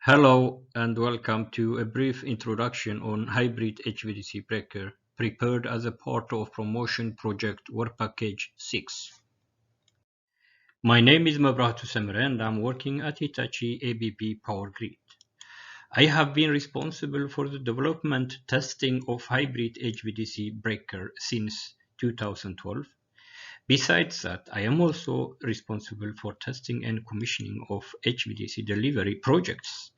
Hello and welcome to a brief introduction on Hybrid HVDC breaker prepared as a part of PROMOTION project work package 6. My name is Mebrahtu Semere and I'm working at Hitachi ABB Power Grid. I have been responsible for the development testing of Hybrid HVDC breaker since 2012. Besides that, I am also responsible for testing and commissioning of HVDC delivery projects.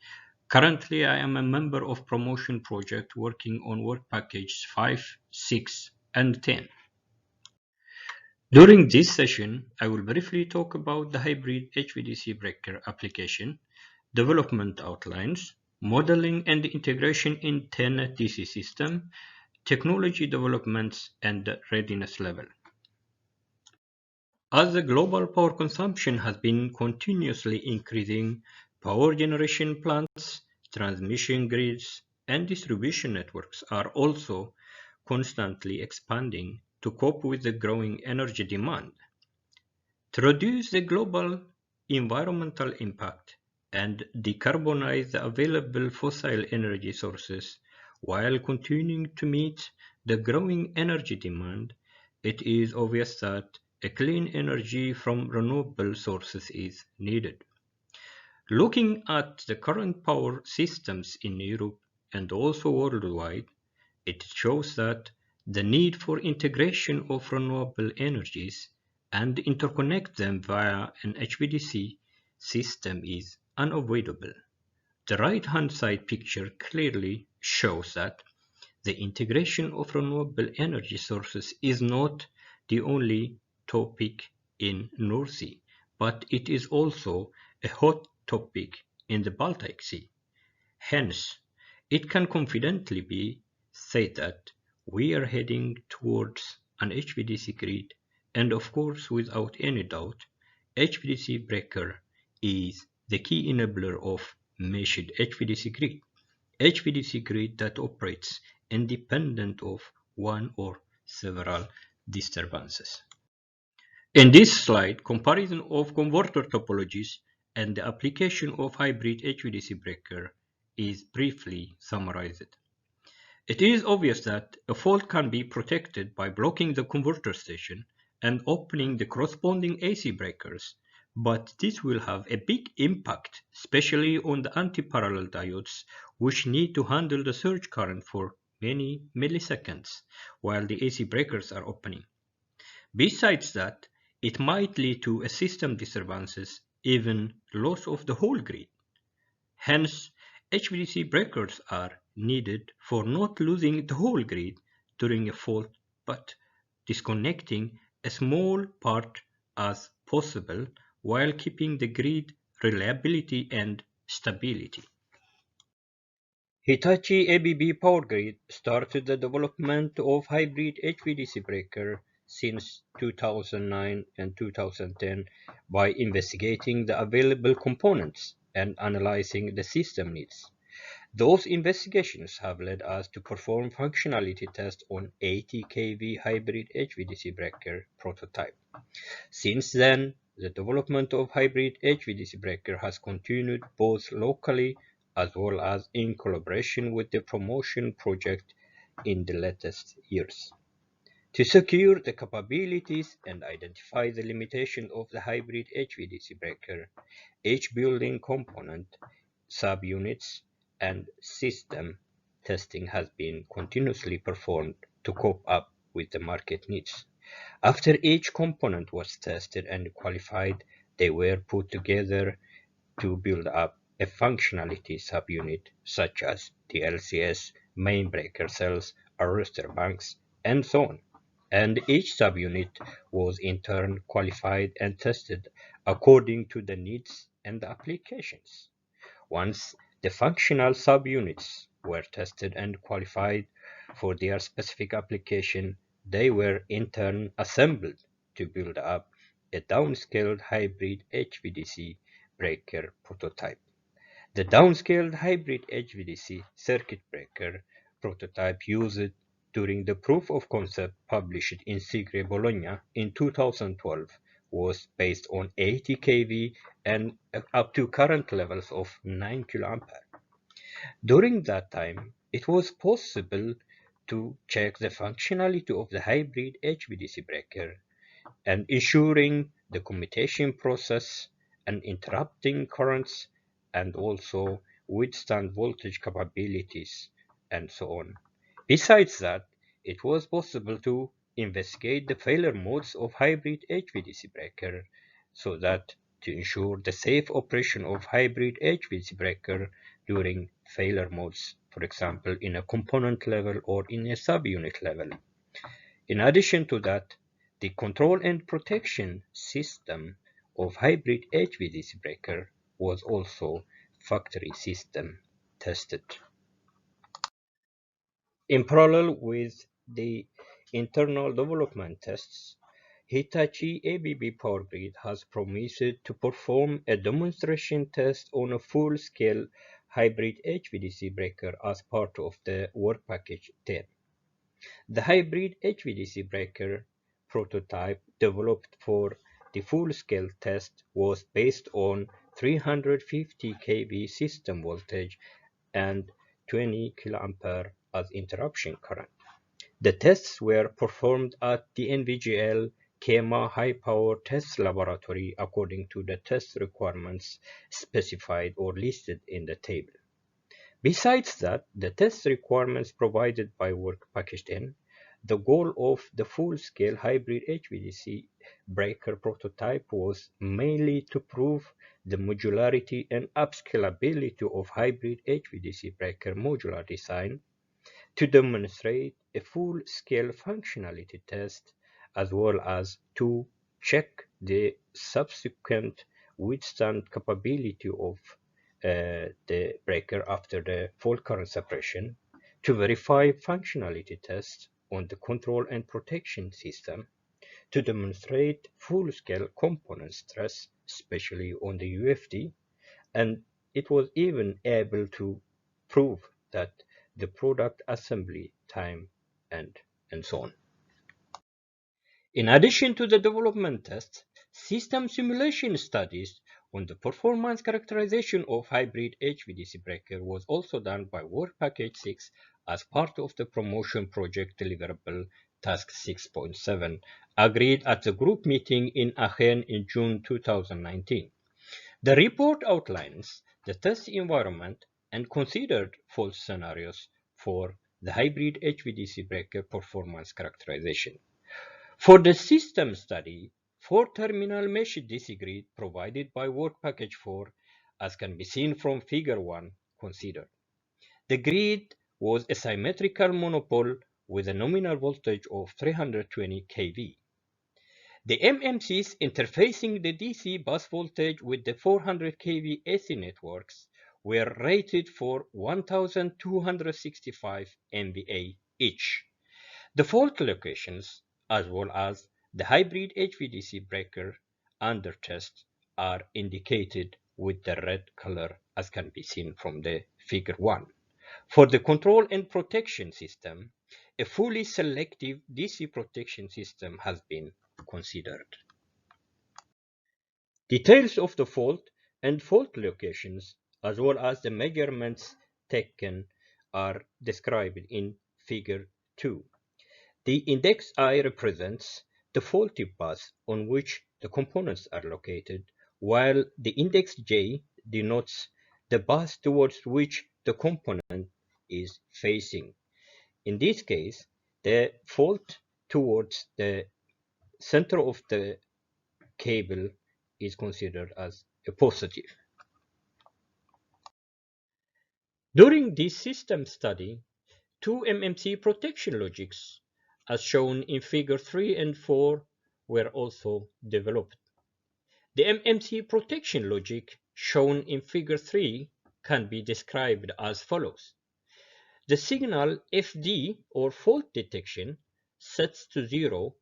Currently, I am a member of PROMOTION project working on work packages 5, 6, and 10. During this session, I will briefly talk about the hybrid HVDC breaker application, development outlines, modeling and integration in Tennet DC system, technology developments, and the readiness level. As the global power consumption has been continuously increasing, power generation plants, transmission grids, and distribution networks are also constantly expanding to cope with the growing energy demand. To reduce the global environmental impact and decarbonize the available fossil energy sources while continuing to meet the growing energy demand, it is obvious that a clean energy from renewable sources is needed. Looking at the current power systems in Europe and also worldwide, it shows that the need for integration of renewable energies and interconnect them via an HVDC system is unavoidable. The right-hand side picture clearly shows that the integration of renewable energy sources is not the only topic in North Sea, but it is also a hot topic in the Baltic Sea. Hence, it can confidently be said that we are heading towards an HVDC grid, and of course, without any doubt, HVDC breaker is the key enabler of meshed HVDC grid. HVDC grid that operates independent of one or several disturbances. In this slide, comparison of converter topologies and the application of hybrid HVDC breaker is briefly summarized. It is obvious that a fault can be protected by blocking the converter station and opening the corresponding AC breakers, but this will have a big impact, especially on the anti-parallel diodes, which need to handle the surge current for many milliseconds while the AC breakers are opening. Besides that, it might lead to a system disturbances, even loss of the whole grid. Hence, HVDC breakers are needed for not losing the whole grid during a fault, but disconnecting a small part as possible while keeping the grid reliability and stability. Hitachi ABB Power Grid started the development of hybrid HVDC breaker since 2009 and 2010 by investigating the available components and analyzing the system needs. Those investigations have led us to perform functionality tests on 80 kV hybrid HVDC breaker prototype. Since then, the development of hybrid HVDC breaker has continued both locally as well as in collaboration with the PROMOTION project in the latest years. To secure the capabilities and identify the limitation of the hybrid HVDC breaker, each building component, subunits, and system testing has been continuously performed to cope up with the market needs. After each component was tested and qualified, they were put together to build up a functionality subunit such as the LCS, main breaker cells, arrestor banks, and so on. And each subunit was in turn qualified and tested according to the needs and the applications. Once the functional subunits were tested and qualified for their specific application, they were in turn assembled to build up a downscaled hybrid HVDC breaker prototype. The downscaled hybrid HVDC circuit breaker prototype used during the proof of concept published in Sigre Bologna in 2012 was based on 80 kV and up to current levels of 9 kA. During that time, it was possible to check the functionality of the hybrid HVDC breaker and ensuring the commutation process and interrupting currents and also withstand voltage capabilities and so on. Besides that, it was possible to investigate the failure modes of hybrid HVDC breaker so that to ensure the safe operation of hybrid HVDC breaker during failure modes, for example, in a component level or in a subunit level. In addition to that, the control and protection system of hybrid HVDC breaker was also factory system tested. In parallel with the internal development tests, Hitachi ABB Power Grid has promised to perform a demonstration test on a full-scale hybrid HVDC breaker as part of the work package 10. The hybrid HVDC breaker prototype developed for the full-scale test was based on 350 kV system voltage and 20 kA as interruption current. The tests were performed at the NVGL KEMA High Power Test Laboratory according to the test requirements specified or listed in the table. Besides that, the test requirements provided by Work Package 10, the goal of the full-scale hybrid HVDC breaker prototype was mainly to prove the modularity and upscalability of hybrid HVDC breaker modular design, to demonstrate a full-scale functionality test, as well as to check the subsequent withstand capability of the breaker after the fault current suppression, to verify functionality tests on the control and protection system, to demonstrate full-scale component stress, especially on the UFD, and it was even able to prove that the product assembly time and so on. In addition to the development tests, system simulation studies on the performance characterization of hybrid HVDC breaker was also done by Work Package 6 as part of the PROMOTION project deliverable Task 6.7, agreed at the group meeting in Aachen in June 2019. The report outlines the test environment and considered fault scenarios for the hybrid HVDC breaker performance characterization. For the system study, 4-terminal mesh DC grid provided by Work Package 4, as can be seen from Figure 1, considered. The grid was a symmetrical monopole with a nominal voltage of 320 kV. The MMCs interfacing the DC bus voltage with the 400 kV AC networks were rated for 1265 MVA each. The fault locations, as well as the hybrid HVDC breaker under test, are indicated with the red color, as can be seen from the Figure 1. For the control and protection system, a fully selective DC protection system has been considered. Details of the fault and fault locations, as well as the measurements taken, are described in Figure 2. The index I represents the faulty bus on which the components are located, while the index J denotes the bus towards which the component is facing. In this case, the fault towards the center of the cable is considered as a positive. During this system study, two MMC protection logics, as shown in Figure 3 and 4, were also developed. The MMC protection logic shown in Figure 3 can be described as follows. The signal FD, or fault detection, sets to 0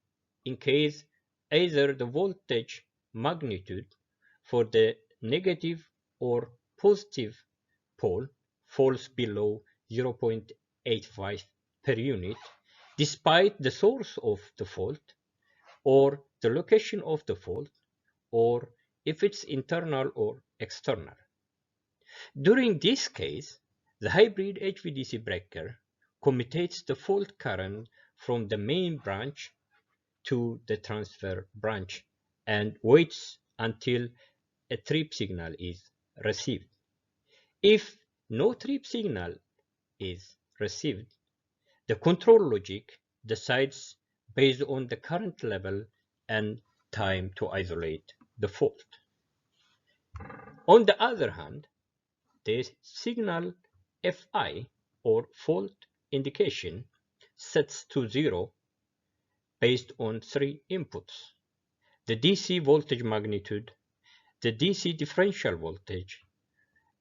in case either the voltage magnitude for the negative or positive pole falls below 0.85 per unit, despite the source of the fault or the location of the fault, or if it's internal or external. During this case, the hybrid HVDC breaker commutates the fault current from the main branch to the transfer branch and waits until a trip signal is received. If no trip signal is received, the control logic decides based on the current level and time to isolate the fault. On the other hand, the signal Fi, or fault indication, sets to 0 based on 3 inputs: the DC voltage magnitude, the DC differential voltage,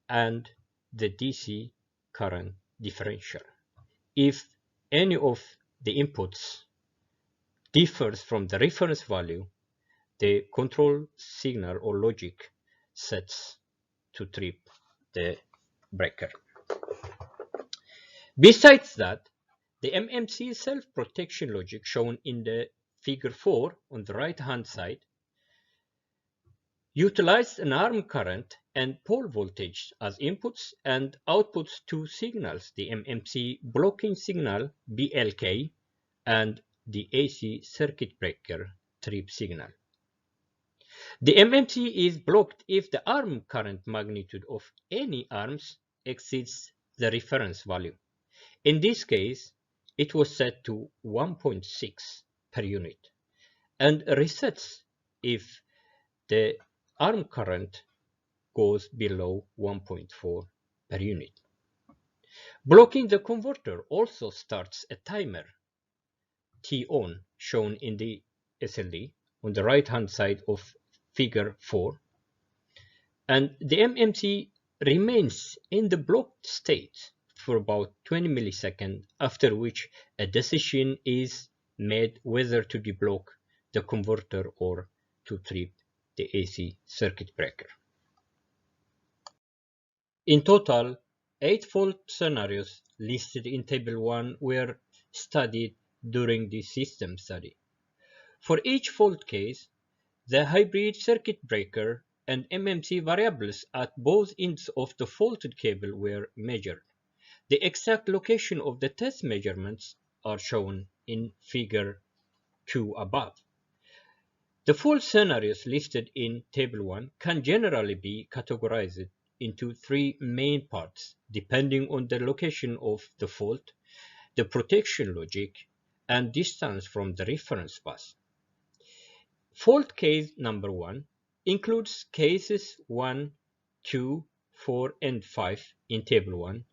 and the DC current differential. If any of the inputs differs from the reference value, the control signal or logic sets to trip the breaker. Besides that, the MMC self-protection logic shown in the figure 4 on the right-hand side utilized an arm current and pole voltage as inputs and outputs two signals, the MMC blocking signal BLK and the AC circuit breaker trip signal. The MMC is blocked if the arm current magnitude of any arms exceeds the reference value. In this case, it was set to 1.6 per unit and resets if the arm current goes below 1.4 per unit. Blocking the converter also starts a timer T-on shown in the SLD on the right hand side of figure 4, and the MMC remains in the blocked state for about 20 milliseconds, after which a decision is made whether to deblock the converter or to trip the AC circuit breaker. In total, 8 fault scenarios listed in Table 1 were studied during the system study. For each fault case, the hybrid circuit breaker and MMC variables at both ends of the faulted cable were measured. The exact location of the test measurements are shown in Figure 2 above. The fault scenarios listed in Table 1 can generally be categorized into 3 main parts, depending on the location of the fault, the protection logic, and distance from the reference bus. Fault case number 1 includes cases 1, 2, 4, and 5 in Table 1,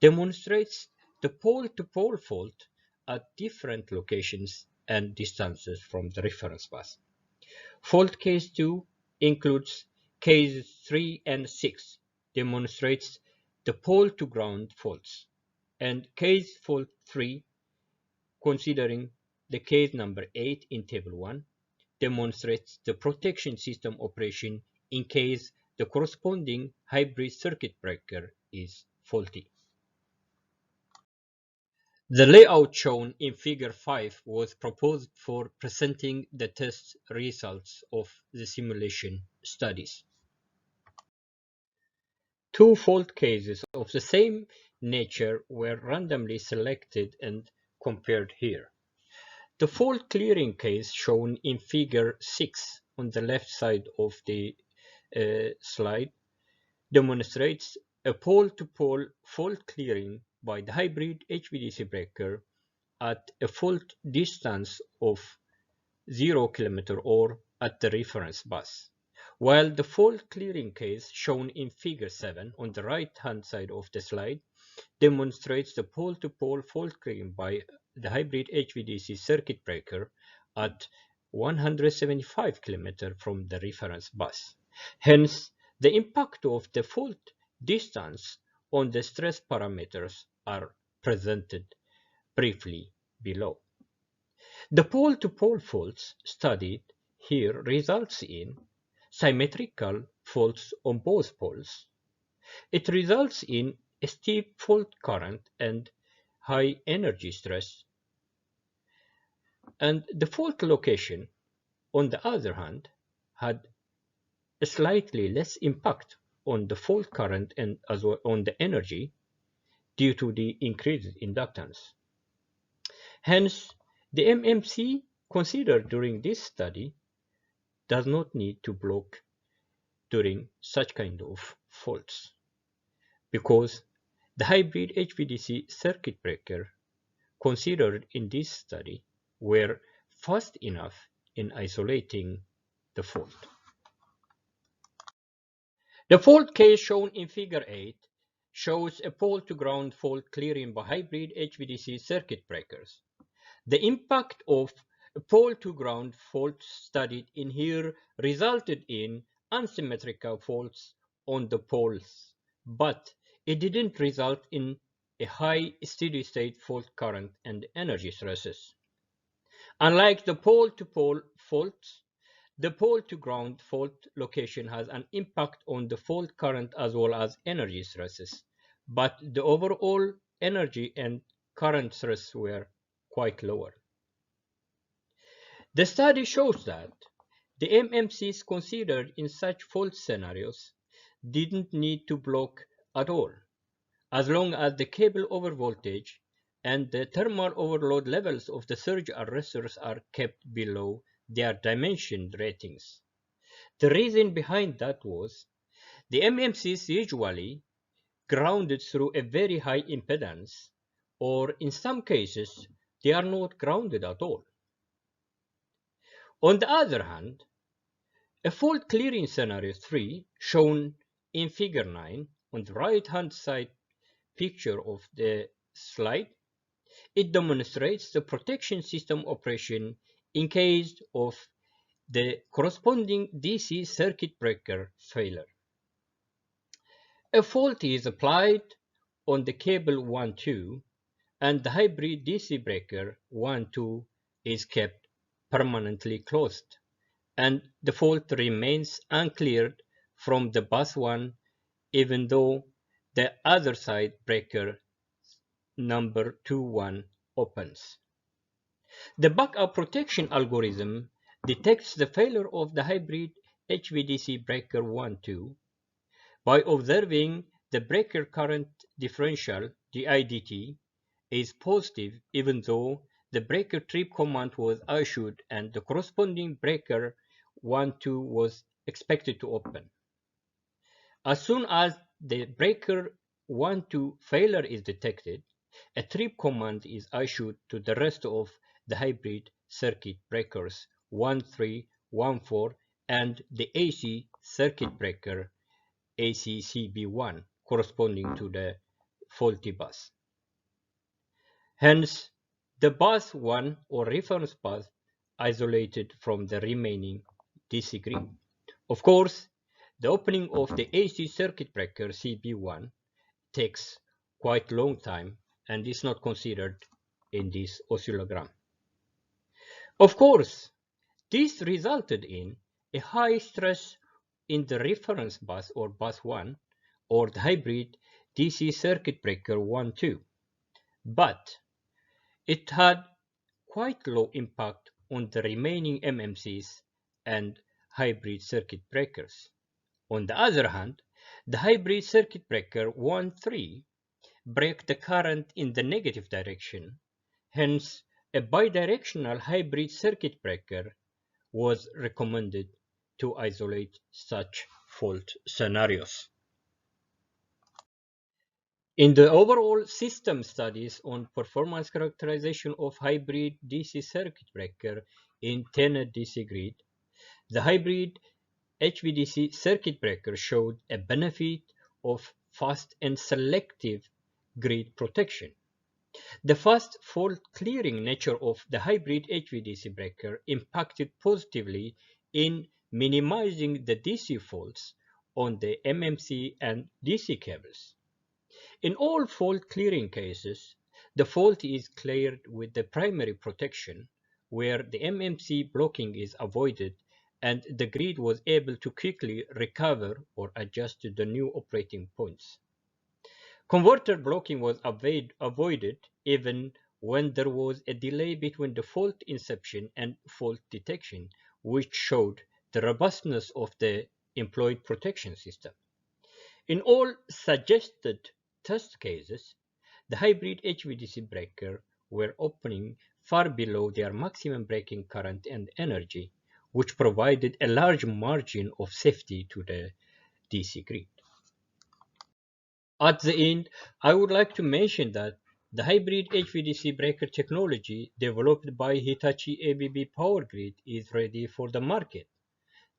demonstrates the pole-to-pole fault at different locations and distances from the reference bus. Fault case 2 includes cases 3 and 6, demonstrates the pole-to-ground faults, and case fault 3, considering the case number 8 in Table 1, demonstrates the protection system operation in case the corresponding hybrid circuit breaker is faulty. The layout shown in Figure 5 was proposed for presenting the test results of the simulation studies. 2 fault cases of the same nature were randomly selected and compared here. The fault clearing case shown in Figure 6 on the left side of the slide demonstrates a pole-to-pole fault clearing by the hybrid HVDC breaker at a fault distance of 0 km or at the reference bus, while the fault clearing case shown in Figure 7 on the right-hand side of the slide demonstrates the pole-to-pole fault clearing by the hybrid HVDC circuit breaker at 175 km from the reference bus. Hence, the impact of the fault distance on the stress parameters are presented briefly below. The pole-to-pole faults studied here results in symmetrical faults on both poles. It results in a steep fault current and high energy stress. And the fault location, on the other hand, had slightly less impact on the fault current and as well on the energy due to the increased inductance. Hence, the MMC considered during this study does not need to block during such kind of faults, because the hybrid HVDC circuit breaker considered in this study were fast enough in isolating the fault. The fault case shown in Figure 8 shows a pole-to-ground fault clearing by hybrid HVDC circuit breakers. The impact of pole-to-ground faults studied in here resulted in unsymmetrical faults on the poles, but it didn't result in a high steady-state fault current and energy stresses. Unlike the pole-to-pole faults, the pole-to-ground fault location has an impact on the fault current as well as energy stresses, but the overall energy and current stress were quite lower. The study shows that the MMCs considered in such fault scenarios didn't need to block at all, as long as the cable overvoltage and the thermal overload levels of the surge arresters are kept below their dimensioned ratings. The reason behind that was the MMCs usually grounded through a very high impedance, or in some cases they are not grounded at all. On the other hand, a fault clearing scenario 3 shown in Figure 9 on the right hand side picture of the slide, it demonstrates the protection system operation in case of the corresponding DC circuit breaker failure. A fault is applied on the cable 1-2 and the hybrid DC breaker 1-2 is kept permanently closed, and the fault remains uncleared from the bus 1 even though the other side breaker number 2-1 opens. The backup protection algorithm detects the failure of the hybrid HVDC breaker 1-2 by observing the breaker current differential DIDT is positive even though the breaker trip command was issued and the corresponding breaker 1-2 was expected to open. As soon as the breaker 1-2 failure is detected, a trip command is issued to the rest of the hybrid circuit breakers 1-3, 1-4 and the AC circuit breaker ACCB1 corresponding to the faulty bus. Hence, the bus 1 or reference bus isolated from the remaining DC grid. Of course, the opening of the AC circuit breaker CB1 takes quite a long time and is not considered in this oscillogram. Of course, this resulted in a high stress in the reference bus or bus 1 or the hybrid DC circuit breaker 1-2, but it had quite low impact on the remaining MMCs and hybrid circuit breakers. On the other hand, the hybrid circuit breaker 1-3 break the current in the negative direction, hence a bidirectional hybrid circuit breaker was recommended to isolate such fault scenarios. In the overall system studies on performance characterization of hybrid DC circuit breaker in Tennet DC grid, the hybrid HVDC circuit breaker showed a benefit of fast and selective grid protection. The fast fault clearing nature of the hybrid HVDC breaker impacted positively in minimizing the DC faults on the MMC and DC cables. In all fault clearing cases, the fault is cleared with the primary protection, where the MMC blocking is avoided and the grid was able to quickly recover or adjust to the new operating points. Converter blocking was avoided even when there was a delay between the fault inception and fault detection, which showed the robustness of the employed protection system. In all suggested test cases, the hybrid HVDC breaker were opening far below their maximum breaking current and energy, which provided a large margin of safety to the DC grid. At the end, I would like to mention that the hybrid HVDC breaker technology developed by Hitachi ABB Power Grid is ready for the market.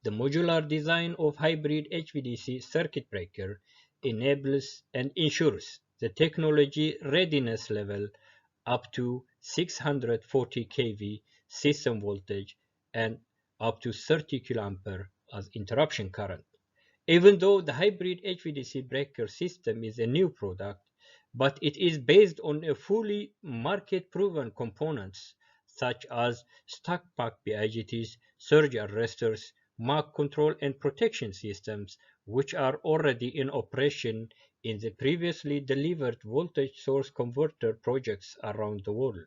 The modular design of hybrid HVDC circuit breaker enables and ensures the technology readiness level up to 640 kV system voltage and up to 30 kA as interruption current. Even though the hybrid HVDC breaker system is a new product, but it is based on a fully market-proven components such as stack pack BIGTs, surge arresters, mark control and protection systems, which are already in operation in the previously delivered voltage source converter projects around the world.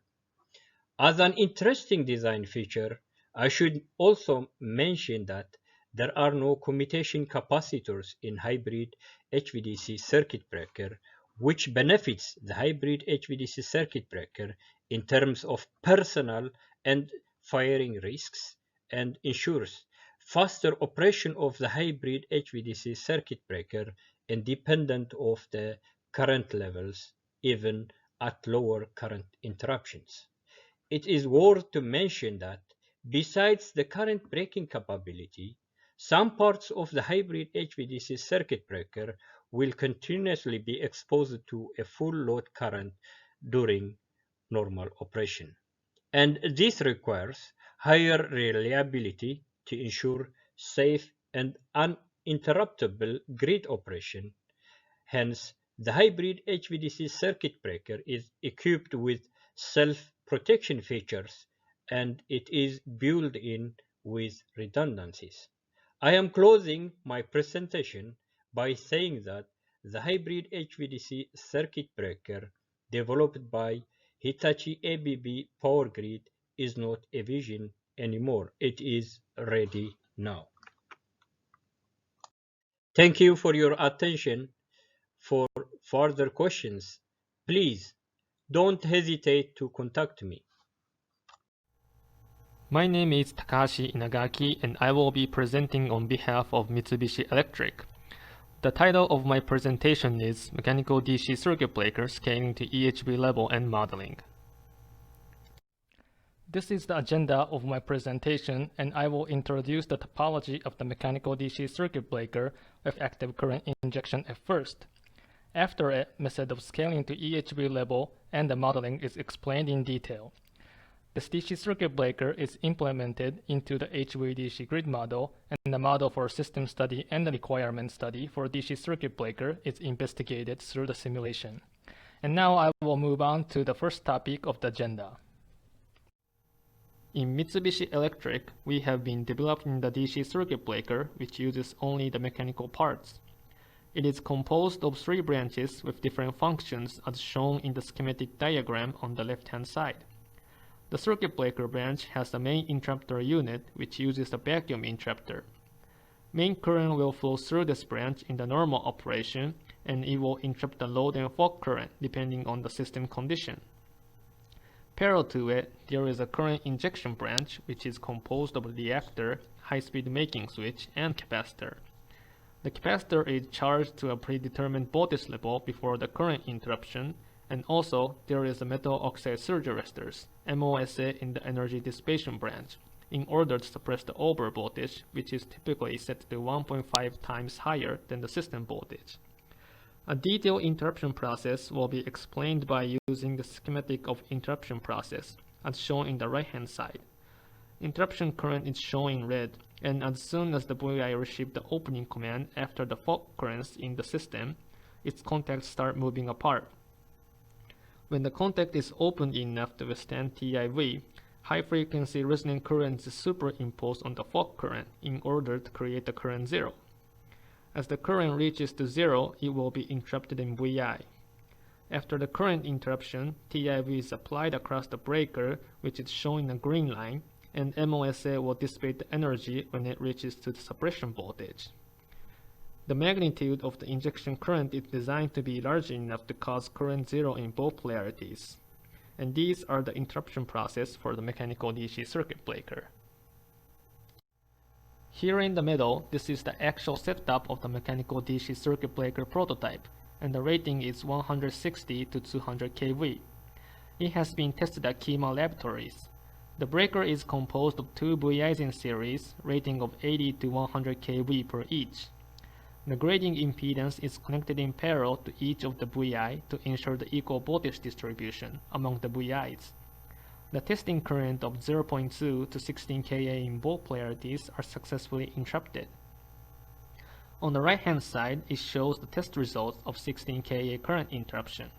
As an interesting design feature, I should also mention that there are no commutation capacitors in hybrid HVDC circuit breaker, which benefits the hybrid HVDC circuit breaker in terms of personal and firing risks and ensures faster operation of the hybrid HVDC circuit breaker independent of the current levels, even at lower current interruptions. It is worth to mention that besides the current breaking capability, some parts of the hybrid HVDC circuit breaker will continuously be exposed to a full load current during normal operation. And this requires higher reliability to ensure safe and uninterruptible grid operation. Hence, the hybrid HVDC circuit breaker is equipped with self-protection features and it is built in with redundancies. I am closing my presentation by saying that the hybrid HVDC circuit breaker developed by Hitachi ABB Power Grid is not a vision anymore. It is ready now. Thank you for your attention. For further questions, please don't hesitate to contact me. My name is Takahashi Inagaki and I will be presenting on behalf of Mitsubishi Electric. The title of my presentation is Mechanical DC Circuit Breaker Scaling to EHV Level and Modeling. This is the agenda of my presentation and I will introduce the topology of the mechanical DC circuit breaker with active current injection at first. After it, method of scaling to EHV level and the modeling is explained in detail. This DC circuit breaker is implemented into the HVDC grid model, and the model for system study and the requirement study for DC circuit breaker is investigated through the simulation. And now I will move on to the first topic of the agenda. In Mitsubishi Electric, we have been developing the DC circuit breaker, which uses only the mechanical parts. It is composed of 3 branches with different functions as shown in the schematic diagram on the left-hand side. The circuit breaker branch has the main interrupter unit, which uses a vacuum interrupter. Main current will flow through this branch in the normal operation, and it will interrupt the load and fault current depending on the system condition. Parallel to it, there is a current injection branch, which is composed of a reactor, high-speed making switch, and capacitor. The capacitor is charged to a predetermined voltage level before the current interruption, and also there is a metal oxide surge arresters, MOSA, in the energy dissipation branch, in order to suppress the over voltage, which is typically set to 1.5 times higher than the system voltage. A detailed interruption process will be explained by using the schematic of interruption process, as shown in the right-hand side. Interruption current is shown in red, and as soon as the VI receives the opening command after the fault currents in the system, its contacts start moving apart. When the contact is opened enough to withstand TIV, high-frequency resonant current is superimposed on the fault current in order to create the current zero. As the current reaches to zero, it will be interrupted in VI. After the current interruption, TIV is applied across the breaker, which is shown in the green line, and MOSA will dissipate the energy when it reaches to the suppression voltage. The magnitude of the injection current is designed to be large enough to cause current zero in both polarities. And these are the interruption process for the mechanical DC circuit breaker. Here in the middle, this is the actual setup of the mechanical DC circuit breaker prototype, and the rating is 160 to 200 kV. It has been tested at KEMA laboratories. The breaker is composed of two VIs in series, rating of 80 to 100 kV per each. The grading impedance is connected in parallel to each of the VI to ensure the equal voltage distribution among the VIs. The testing current of 0.2 to 16 kA in both polarities are successfully interrupted. On the right-hand side, it shows the test results of 16 kA current interruption.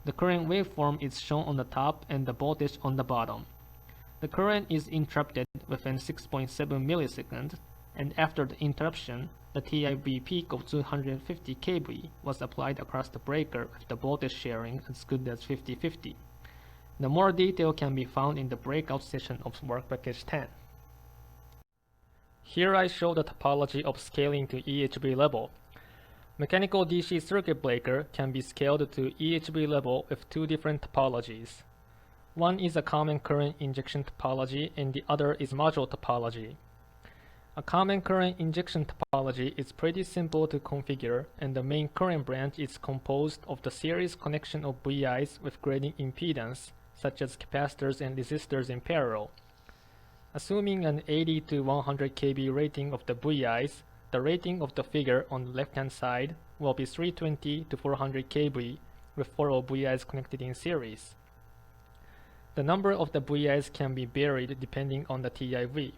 The current waveform is shown on the top and the voltage on the bottom. The current is interrupted within 6.7 milliseconds, and after the interruption, the TIV peak of 250 kV was applied across the breaker with the voltage sharing as good as 50-50. The more detail can be found in the breakout session of work package 10. Here I show the topology of scaling to EHV level. Mechanical DC circuit breaker can be scaled to EHV level with two different topologies. One is a common current injection topology and the other is module topology. A common current injection topology is pretty simple to configure, and the main current branch is composed of the series connection of VIs with grading impedance, such as capacitors and resistors in parallel. Assuming an 80 to 100 kV rating of the VIs, the rating of the figure on the left-hand side will be 320 to 400 kV with 4 VIs connected in series. The number of the VIs can be varied depending on the TIV.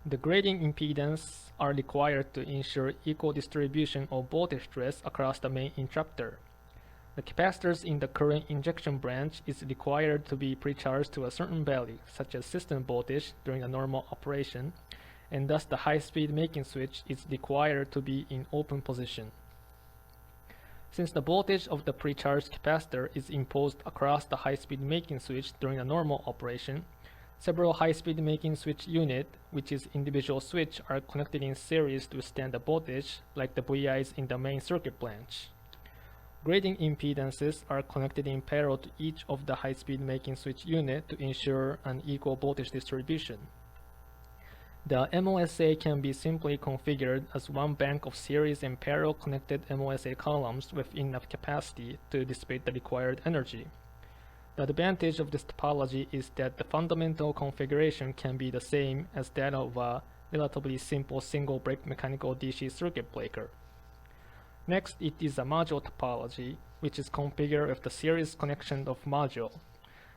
The grading impedance are required to ensure equal distribution of voltage stress across the main interrupter. The capacitors in the current injection branch is required to be precharged to a certain value, such as system voltage during a normal operation, and thus the high-speed making switch is required to be in open position. Since the voltage of the precharged capacitor is imposed across the high-speed making switch during a normal operation, several high-speed making switch units, which is individual switch, are connected in series to withstand the voltage, like the VIs in the main circuit branch. Grading impedances are connected in parallel to each of the high-speed making switch unit to ensure an equal voltage distribution. The MOSA can be simply configured as one bank of series and parallel connected MOSA columns with enough capacity to dissipate the required energy. The advantage of this topology is that the fundamental configuration can be the same as that of a relatively simple single-break mechanical DC circuit breaker. Next, it is a module topology, which is configured with the series connection of module,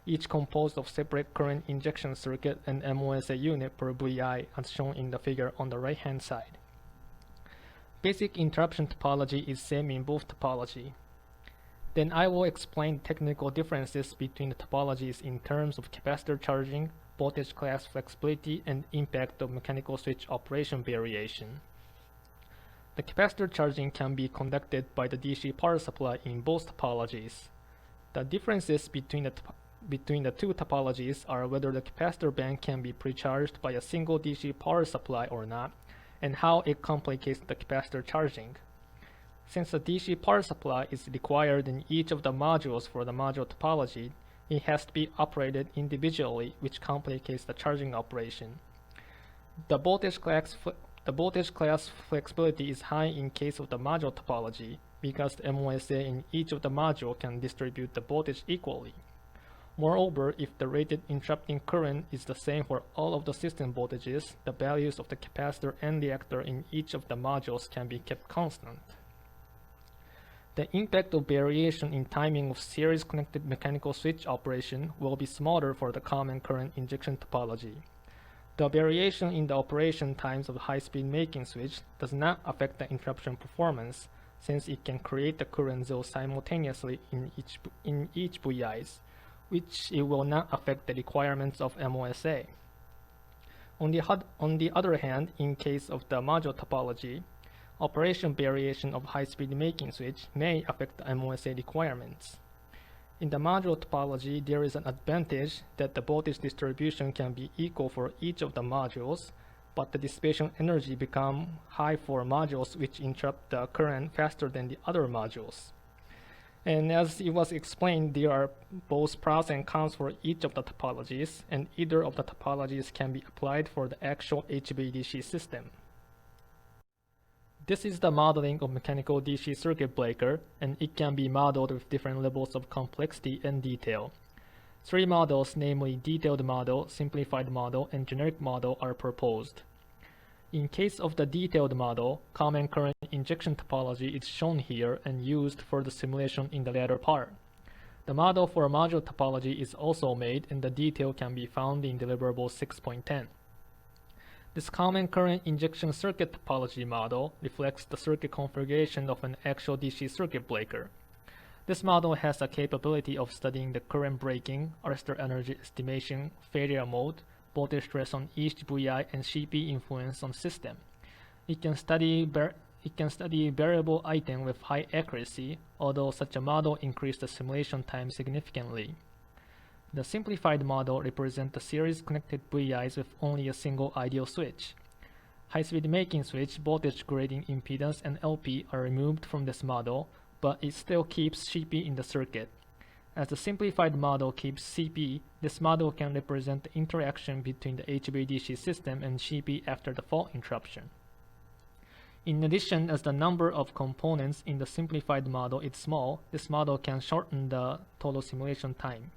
each composed of separate current injection circuit and MOSA unit per VI, as shown in the figure on the right-hand side. Basic interruption topology is same in both topology. Then I will explain technical differences between the topologies in terms of capacitor charging, voltage class flexibility, and impact of mechanical switch operation variation. The capacitor charging can be conducted by the DC power supply in both topologies. The differences between the two topologies are whether the capacitor bank can be precharged by a single DC power supply or not, and how it complicates the capacitor charging. Since the DC power supply is required in each of the modules for the module topology, it has to be operated individually, which complicates the charging operation. The voltage class flexibility is high in case of the module topology, because the MOSA in each of the modules can distribute the voltage equally. Moreover, if the rated interrupting current is the same for all of the system voltages, the values of the capacitor and reactor in each of the modules can be kept constant. The impact of variation in timing of series-connected mechanical switch operation will be smaller for the common current injection topology. The variation in the operation times of the high-speed making switch does not affect the interruption performance, since it can create the current zone simultaneously in each VIs, which it will not affect the requirements of MOSA. On the other hand, in case of the module topology, operation variation of high-speed making switch may affect the MOSA requirements. In the module topology, there is an advantage that the voltage distribution can be equal for each of the modules, but the dissipation energy becomes high for modules which interrupt the current faster than the other modules. And as it was explained, there are both pros and cons for each of the topologies, and either of the topologies can be applied for the actual HVDC system. This is the modeling of mechanical DC circuit breaker, and it can be modeled with different levels of complexity and detail. 3 models, namely detailed model, simplified model, and generic model, are proposed. In case of the detailed model, common current injection topology is shown here and used for the simulation in the latter part. The model for module topology is also made, and the detail can be found in deliverable 6.10. This common current injection circuit topology model reflects the circuit configuration of an actual DC circuit breaker. This model has the capability of studying the current breaking, arrestor energy estimation, failure mode, voltage stress on each VI, and CP influence on system. It can study variable item with high accuracy, although such a model increases the simulation time significantly. The simplified model represents the series connected VIs with only a single ideal switch. High-speed making switch, voltage grading impedance, and LP are removed from this model, but it still keeps CP in the circuit. As the simplified model keeps CP, this model can represent the interaction between the HVDC system and CP after the fault interruption. In addition, as the number of components in the simplified model is small, this model can shorten the total simulation time.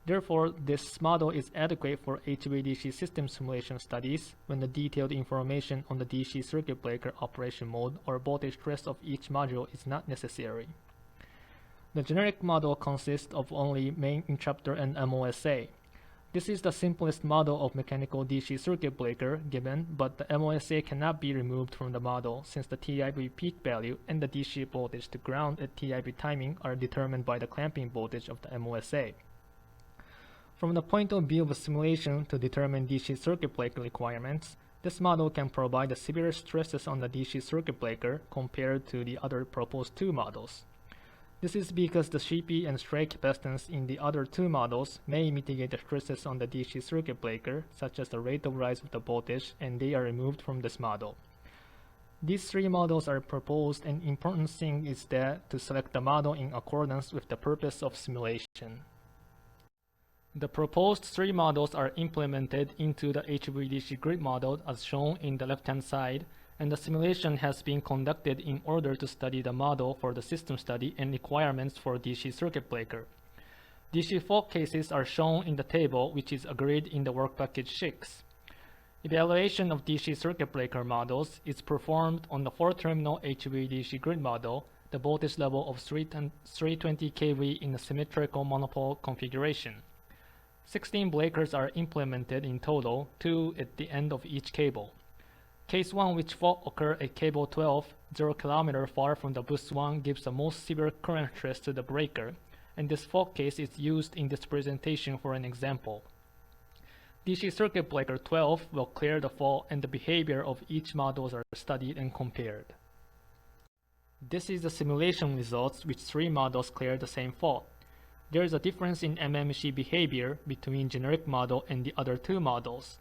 Therefore, this model is adequate for HVDC system simulation studies when the detailed information on the DC circuit breaker operation mode or voltage stress of each module is not necessary. The generic model consists of only main interrupter and MOSA. This is the simplest model of mechanical DC circuit breaker given, but the MOSA cannot be removed from the model since the TIV peak value and the DC voltage to ground at TIV timing are determined by the clamping voltage of the MOSA. From the point of view of a simulation to determine DC circuit breaker requirements, this model can provide the severe stresses on the DC circuit breaker compared to the other proposed 2 models. This is because the CP and stray capacitance in the other 2 models may mitigate the stresses on the DC circuit breaker, such as the rate of rise of the voltage, and they are removed from this model. These 3 models are proposed, and important thing is that to select the model in accordance with the purpose of simulation. The proposed 3 models are implemented into the HVDC grid model as shown in the left-hand side, and the simulation has been conducted in order to study the model for the system study and requirements for DC circuit breaker. DC fault cases are shown in the table, which is agreed in the work package 6. Evaluation of DC circuit breaker models is performed on the 4-terminal HVDC grid model, the voltage level of 320 kV in a symmetrical monopole configuration. 16 breakers are implemented in total, 2 at the end of each cable. Case 1, which fault occur at cable 12, 0 km far from the bus 1, gives the most severe current stress to the breaker, and this fault case is used in this presentation for an example. DC circuit breaker 12 will clear the fault, and the behavior of each models are studied and compared. This is the simulation results, which 3 models clear the same fault. There is a difference in MMC behavior between generic model and the other 2 models.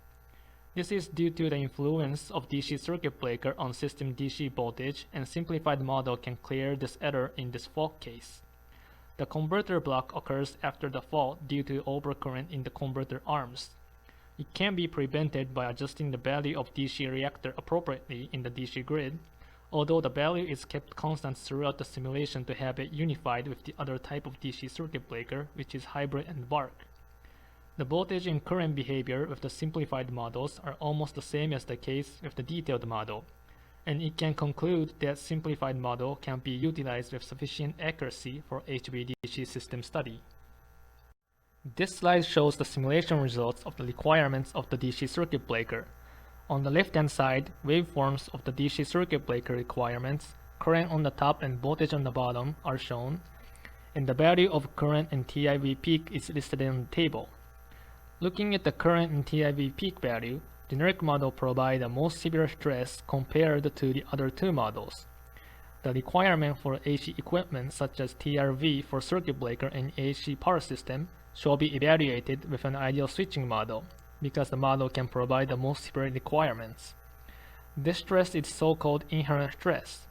This is due to the influence of DC circuit breaker on system DC voltage, and simplified model can clear this error in this fault case. The converter block occurs after the fault due to overcurrent in the converter arms. It can be prevented by adjusting the value of DC reactor appropriately in the DC grid, although the value is kept constant throughout the simulation to have it unified with the other type of DC circuit breaker, which is hybrid and VARC. The voltage and current behavior with the simplified models are almost the same as the case with the detailed model, and it can conclude that simplified model can be utilized with sufficient accuracy for HVDC system study. This slide shows the simulation results of the requirements of the DC circuit breaker. On the left-hand side, waveforms of the DC circuit breaker requirements, current on the top and voltage on the bottom are shown, and the value of current and TIV peak is listed in the table. Looking at the current and TIV peak value, generic model provide the most severe stress compared to the other 2 models. The requirement for AC equipment such as TRV for circuit breaker and AC power system shall be evaluated with an ideal switching model, because the model can provide the most severe requirements. This stress is so-called inherent stress.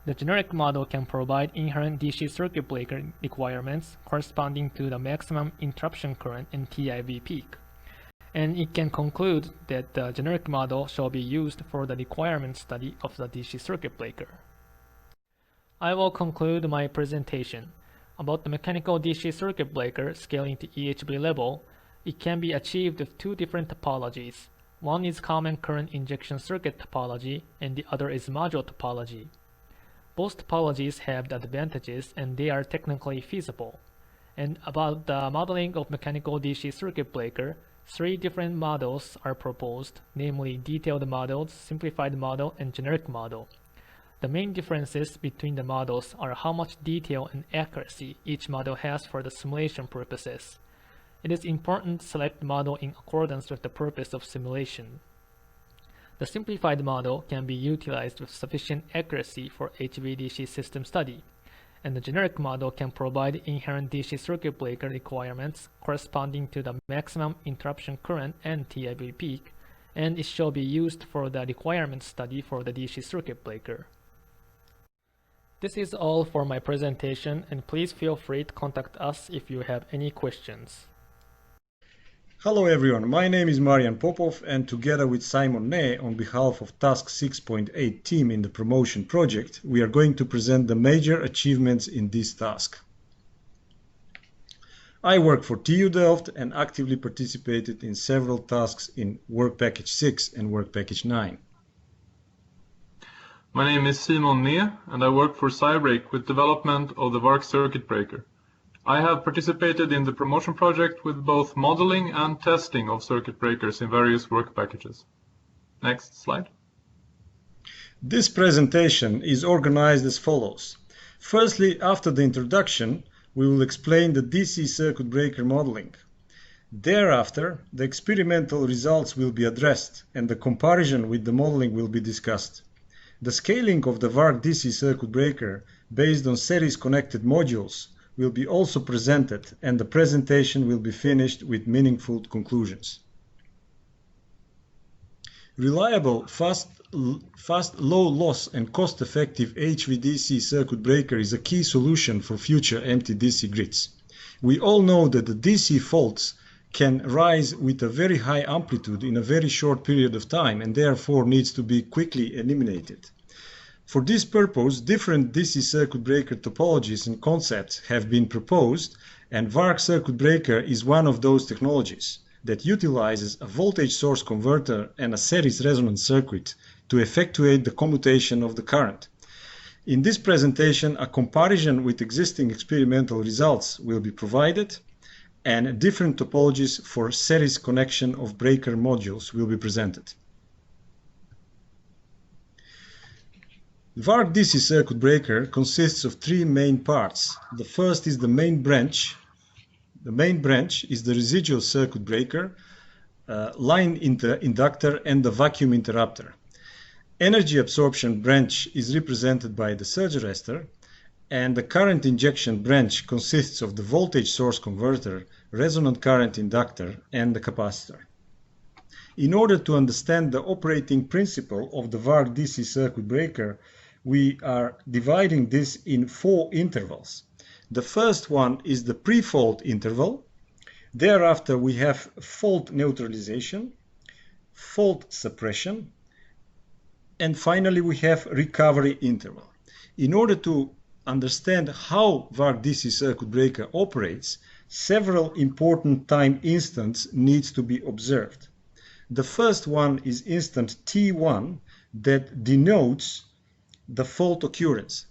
The generic model can provide inherent DC circuit breaker requirements corresponding to the maximum interruption current and TIV peak, and it can conclude that the generic model shall be used for the requirement study of the DC circuit breaker. I will conclude my presentation. About the mechanical DC circuit breaker scaling to EHV level, it can be achieved with two different topologies. One is common current injection circuit topology, and the other is module topology. Both topologies have the advantages and they are technically feasible. And about the modeling of mechanical DC circuit breaker, three different models are proposed, namely detailed models, simplified model, and generic model. The main differences between the models are how much detail and accuracy each model has for the simulation purposes. It is important to select the model in accordance with the purpose of simulation. The simplified model can be utilized with sufficient accuracy for HVDC system study, and the generic model can provide inherent DC circuit breaker requirements corresponding to the maximum interruption current and TIV peak, and it shall be used for the requirement study for the DC circuit breaker. This is all for my presentation, and please feel free to contact us if you have any questions. Hello everyone, my name is Marjan Popov, and together with Simon Nee, on behalf of Task 6.8 team in the PROMOTioN project, we are going to present the major achievements in this task. I work for TU Delft and actively participated in several tasks in Work Package 6 and Work Package 9. My name is Simon Nee, and I work for Cybreak with development of the VARC circuit breaker. I have participated in the PROMOTioN project with both modeling and testing of circuit breakers in various work packages. Next slide. This presentation is organized as follows. Firstly, after the introduction, we will explain the DC circuit breaker modeling. Thereafter, the experimental results will be addressed and the comparison with the modeling will be discussed. The scaling of the VARC DC circuit breaker based on series connected modules will be also presented, and the presentation will be finished with meaningful conclusions. Reliable, fast, low loss and cost-effective HVDC circuit breaker is a key solution for future empty DC grids. We all know that the DC faults can rise with a very high amplitude in a very short period of time and therefore needs to be quickly eliminated. For this purpose, different DC circuit breaker topologies and concepts have been proposed, and VARC circuit breaker is one of those technologies that utilizes a voltage source converter and a series resonance circuit to effectuate the commutation of the current. In this presentation, a comparison with existing experimental results will be provided, and different topologies for series connection of breaker modules will be presented. The VARC DC circuit breaker consists of three main parts. The first is the main branch. The main branch is the residual circuit breaker, line inductor, and the vacuum interrupter. Energy absorption branch is represented by the surge arrestor, and the current injection branch consists of the voltage source converter, resonant current inductor, and the capacitor. In order to understand the operating principle of the VARC DC circuit breaker, we are dividing this in four intervals. The first one is the pre-fault interval. Thereafter we have fault neutralization, fault suppression, and finally we have recovery interval. In order to understand how VARC DC circuit breaker operates, several important time instants needs to be observed. The first one is instant T1 that denotes the fault occurrence.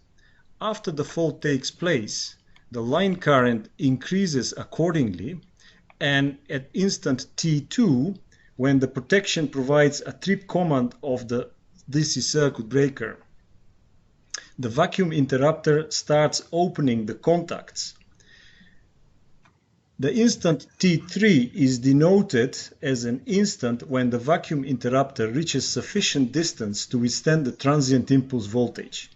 After the fault takes place, the line current increases accordingly, and at instant T2, when the protection provides a trip command of the DC circuit breaker, the vacuum interrupter starts opening the contacts. The instant T3 is denoted as an instant when the vacuum interrupter reaches sufficient distance to withstand the transient impulse voltage.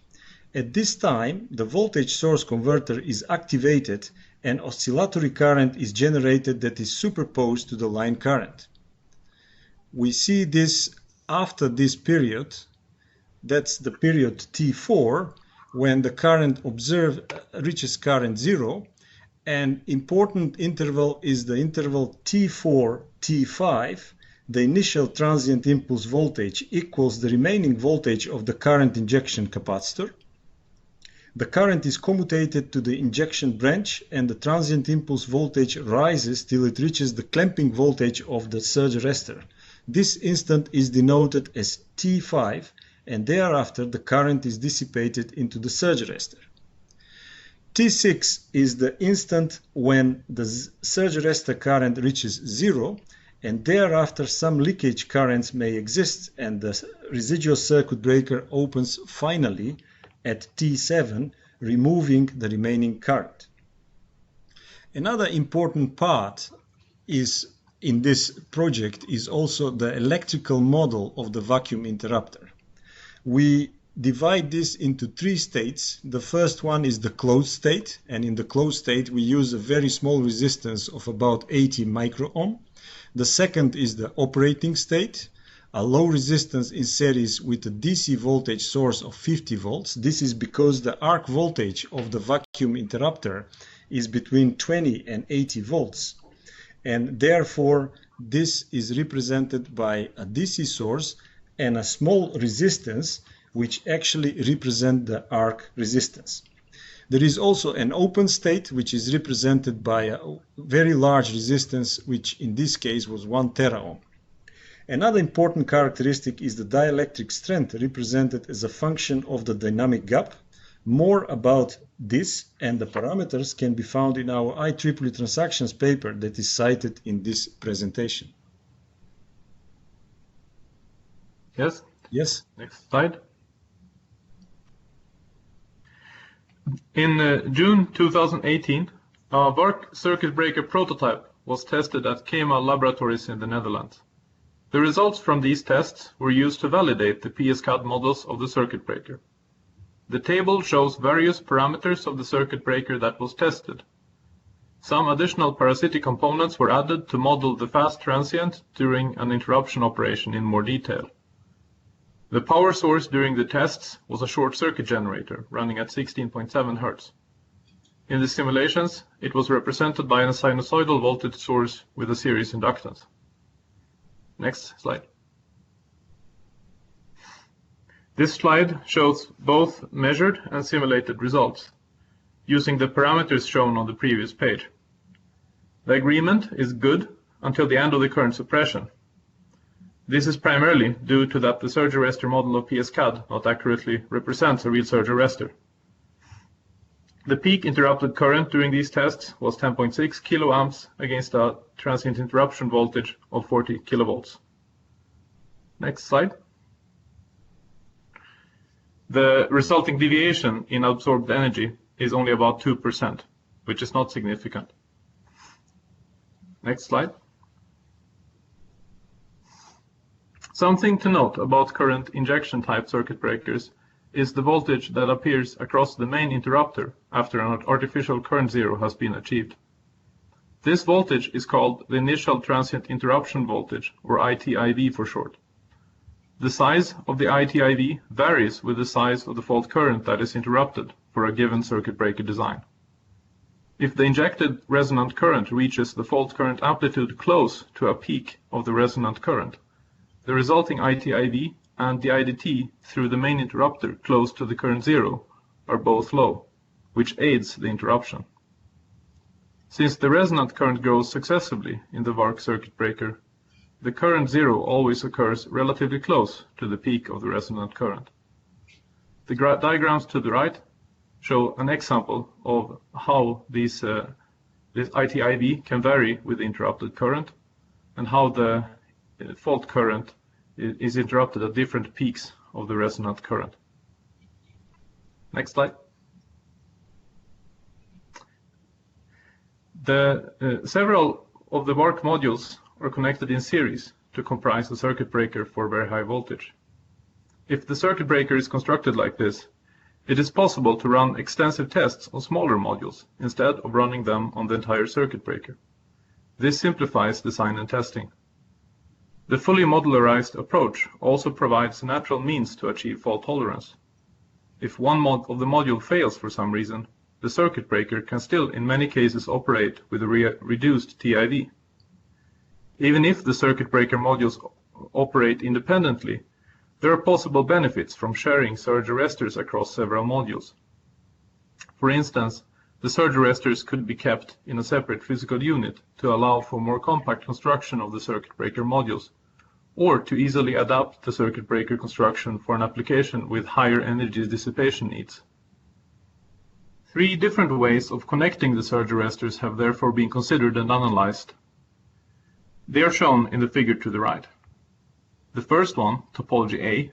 At this time, the voltage source converter is activated and oscillatory current is generated that is superposed to the line current. We see this after this period. That's the period T4, when the current observed reaches current 0. An important interval is the interval T4, T5. The initial transient impulse voltage equals the remaining voltage of the current injection capacitor. The current is commutated to the injection branch, and the transient impulse voltage rises till it reaches the clamping voltage of the surge arrestor. This instant is denoted as T5, and thereafter the current is dissipated into the surge arrestor. T6 is the instant when the surge arrestor current reaches 0, and thereafter some leakage currents may exist, and the residual circuit breaker opens finally at T7, removing the remaining current. Another important part in this project is also the electrical model of the vacuum interrupter. We divide this into 3 states. The first one is the closed state, and in the closed state we use a very small resistance of about 80 microohm. The second is the operating state, a low resistance in series with a DC voltage source of 50 volts. This is because the arc voltage of the vacuum interrupter is between 20 and 80 volts. And therefore, this is represented by a DC source and a small resistance, which actually represent the arc resistance. There is also an open state, which is represented by a very large resistance, which in this case was 1 teraohm. Another important characteristic is the dielectric strength, represented as a function of the dynamic gap. More about this and the parameters can be found in our IEEE transactions paper that is cited in this presentation. Yes? Yes? Next slide. In June 2018, a VARC circuit breaker prototype was tested at KEMA laboratories in the Netherlands. The results from these tests were used to validate the PSCAD models of the circuit breaker. The table shows various parameters of the circuit breaker that was tested. Some additional parasitic components were added to model the fast transient during an interruption operation in more detail. The power source during the tests was a short circuit generator running at 16.7 Hz. In the simulations, it was represented by a sinusoidal voltage source with a series inductance. Next slide. This slide shows both measured and simulated results, using the parameters shown on the previous page. The agreement is good until the end of the current suppression. This is primarily due to that the surge arrestor model of PSCAD not accurately represents a real surge arrestor. The peak interrupted current during these tests was 10.6 kiloamps against a transient interruption voltage of 40 kilovolts. Next slide. The resulting deviation in absorbed energy is only about 2%, which is not significant. Next slide. Something to note about current injection type circuit breakers is the voltage that appears across the main interrupter after an artificial current zero has been achieved. This voltage is called the initial transient interruption voltage, or ITIV for short. The size of the ITIV varies with the size of the fault current that is interrupted for a given circuit breaker design. If the injected resonant current reaches the fault current amplitude close to a peak of the resonant current, the resulting ITIV and the IDT through the main interrupter close to the current zero are both low, which aids the interruption. Since the resonant current grows successively in the VARC circuit breaker, the current zero always occurs relatively close to the peak of the resonant current. The diagrams to the right show an example of how this ITIV can vary with the interrupted current and how the fault current is interrupted at different peaks of the resonant current. Next slide. Several of the VARC modules are connected in series to comprise a circuit breaker for very high voltage. If the circuit breaker is constructed like this, it is possible to run extensive tests on smaller modules instead of running them on the entire circuit breaker. This simplifies design and testing. The fully modularized approach also provides a natural means to achieve fault tolerance. If one of the module fails for some reason, the circuit breaker can still in many cases operate with a reduced TIV. Even if the circuit breaker modules operate independently, there are possible benefits from sharing surge arresters across several modules. For instance, the surge arresters could be kept in a separate physical unit to allow for more compact construction of the circuit breaker modules, or to easily adapt the circuit breaker construction for an application with higher energy dissipation needs. 3 different ways of connecting the surge arresters have therefore been considered and analyzed. They are shown in the figure to the right. The first one, topology A,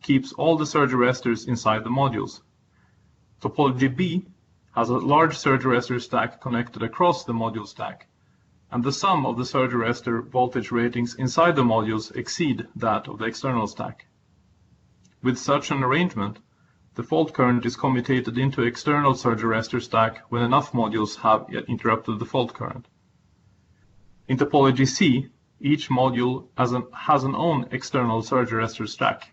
keeps all the surge arresters inside the modules. Topology B has a large surge arrestor stack connected across the module stack, and the sum of the surge arrestor voltage ratings inside the modules exceed that of the external stack. With such an arrangement, the fault current is commutated into external surge arrestor stack when enough modules have interrupted the fault current. In topology C, each module has an own external surge arrestor stack.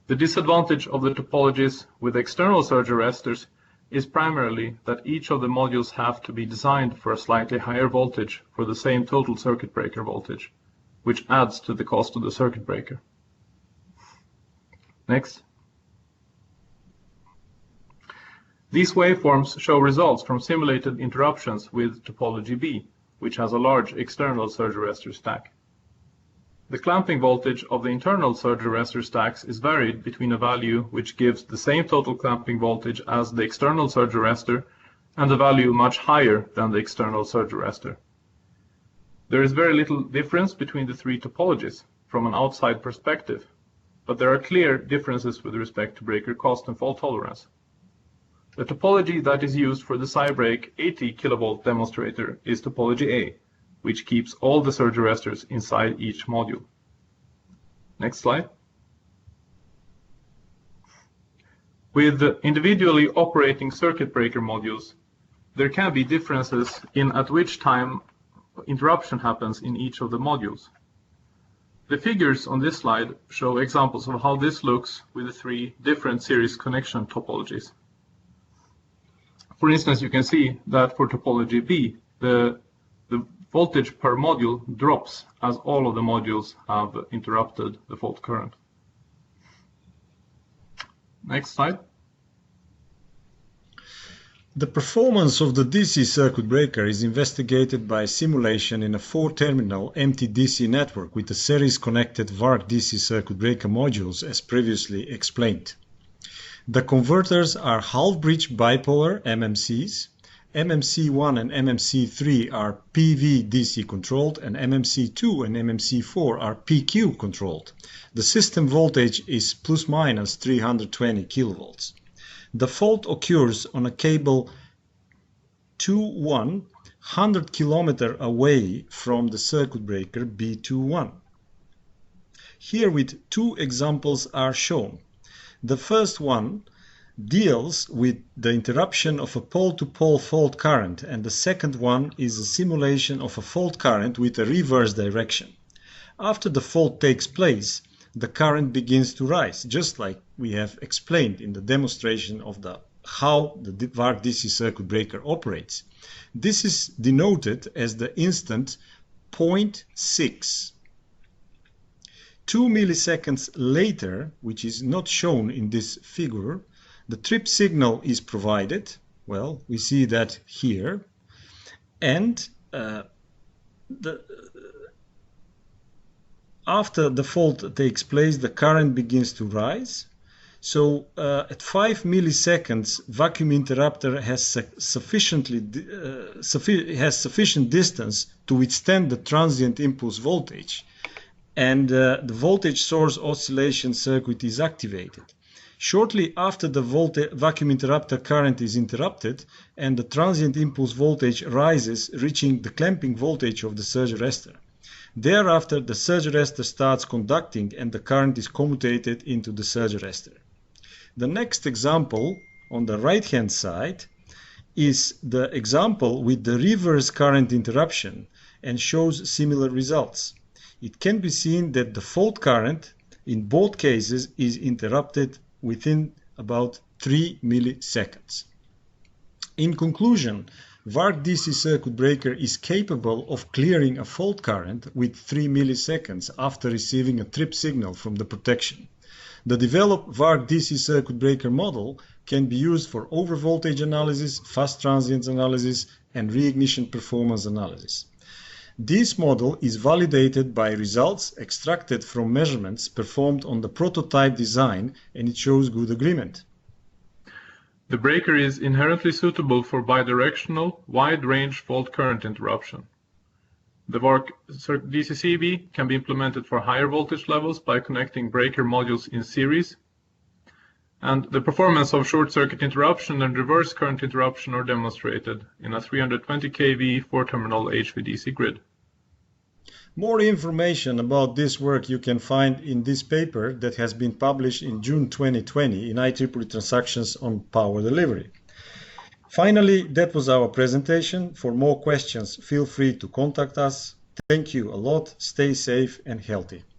The disadvantage of the topologies with external surge arresters is primarily that each of the modules have to be designed for a slightly higher voltage for the same total circuit breaker voltage, which adds to the cost of the circuit breaker. Next. These waveforms show results from simulated interruptions with topology B, which has a large external surge arrestor stack. The clamping voltage of the internal surge arrestor stacks is varied between a value which gives the same total clamping voltage as the external surge arrestor and a value much higher than the external surge arrestor. There is very little difference between the 3 topologies from an outside perspective, but there are clear differences with respect to breaker cost and fault tolerance. The topology that is used for the SciBreak 80 kV demonstrator is topology A, which keeps all the surge arresters inside each module. Next slide. With individually operating circuit breaker modules, there can be differences in at which time interruption happens in each of the modules. The figures on this slide show examples of how this looks with the 3 different series connection topologies. For instance, you can see that for topology B, the voltage per module drops as all of the modules have interrupted the fault current. Next slide. The performance of the DC circuit breaker is investigated by simulation in a 4-terminal empty DC network with the series connected VARC DC circuit breaker modules as previously explained. The converters are half-bridge bipolar MMCs. MMC1 and MMC3 are PV DC controlled, and MMC2 and MMC4 are PQ controlled. The system voltage is plus minus 320 kV. The fault occurs on a cable 2-1, 100 km away from the circuit breaker B21. Here with 2 examples are shown. The first one deals with the interruption of a pole-to-pole fault current, and the second one is a simulation of a fault current with a reverse direction. After the fault takes place, the current begins to rise, just like we have explained in the demonstration of how the VARC DC circuit breaker operates. This is denoted as the instant 0.6. 2 milliseconds later, which is not shown in this figure, the trip signal is provided. Well, we see that here. And after the fault takes place, the current begins to rise. So at 5 milliseconds, vacuum interrupter has sufficient distance to withstand the transient impulse voltage, and the voltage source oscillation circuit is activated. Shortly after the vacuum interrupter current is interrupted and the transient impulse voltage rises, reaching the clamping voltage of the surge arrestor. Thereafter, the surge arrestor starts conducting and the current is commutated into the surge arrestor. The next example on the right-hand side is the example with the reverse current interruption and shows similar results. it can be seen that the fault current in both cases is interrupted within about 3 milliseconds. In conclusion, VARC DC circuit breaker is capable of clearing a fault current with 3 milliseconds after receiving a trip signal from the protection. The developed VARC DC circuit breaker model can be used for overvoltage analysis, fast transients analysis, and reignition performance analysis. This model is validated by results extracted from measurements performed on the prototype design, and it shows good agreement. The breaker is inherently suitable for bidirectional, wide-range fault current interruption. The VARC DC CB can be implemented for higher voltage levels by connecting breaker modules in series, and the performance of short circuit interruption and reverse current interruption are demonstrated in a 320 kV 4-terminal HVDC grid. More information about this work you can find in this paper that has been published in June 2020 in IEEE Transactions on Power Delivery. Finally, that was our presentation. For more questions, feel free to contact us. Thank you a lot. Stay safe and healthy.